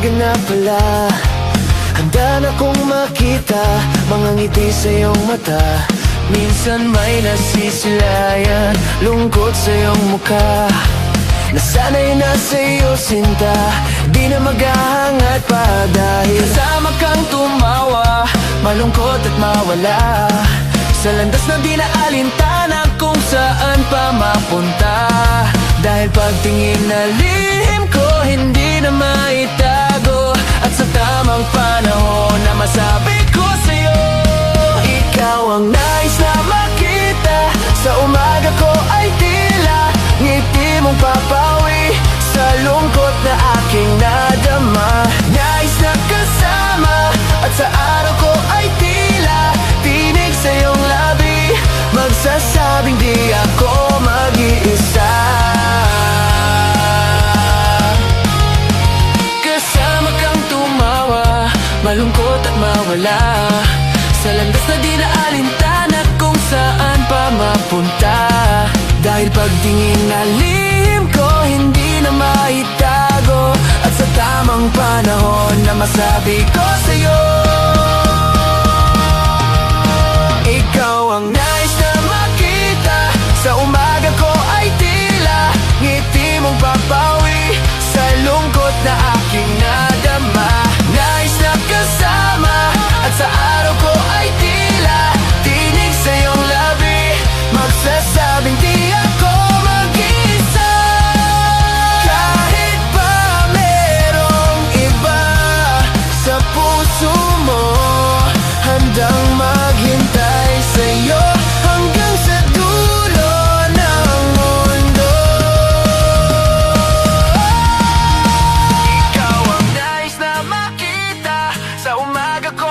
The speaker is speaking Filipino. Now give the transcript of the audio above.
umaga na pala, handa na kong makita mga ngiti sa iyong mata. Minsan may nasisilayan, lungkot sa iyong mukha. Nasanay na sa'yo sinta, di na maghahangat pa. Dahil kasama kang tumawa, malungkot at mawala, sa landas na di na alintana kung saan pa mapunta. Dahil pagtingin na lihim ko, hindi na maitago, at sa tamang panahon na masabi ko sa'yo, ikaw ang nais na makita. Sa umaga ko ay tila ngiti mong papawi sa lungkot na aking nadama. Nais na kasama, at sa araw ko ay tila tinig sa iyong labi, magsasabing di ako mag-iisa. Kasama kang tumawa, malungkot at mawala, sa landas na di na alintana kung saan pa mapunta. Dahil pagtingin na lihim ko, hindi na maitago, at sa tamang panahon na masabi ko sa'yo, ikaw ang nais na makita. Sa umaga ko ay tila ngiti mong papawi sa lungkot na aking nadama. Nais na kasama, at sa araw ko ay tila tinig sa iyong labi, magsasabing di ako mag-isa. Kahit pa merong iba sa puso mo, handang maghintay sa'yo hanggang sa dulo ng mundo. Ikaw ang nais na makita. Sa umaga ko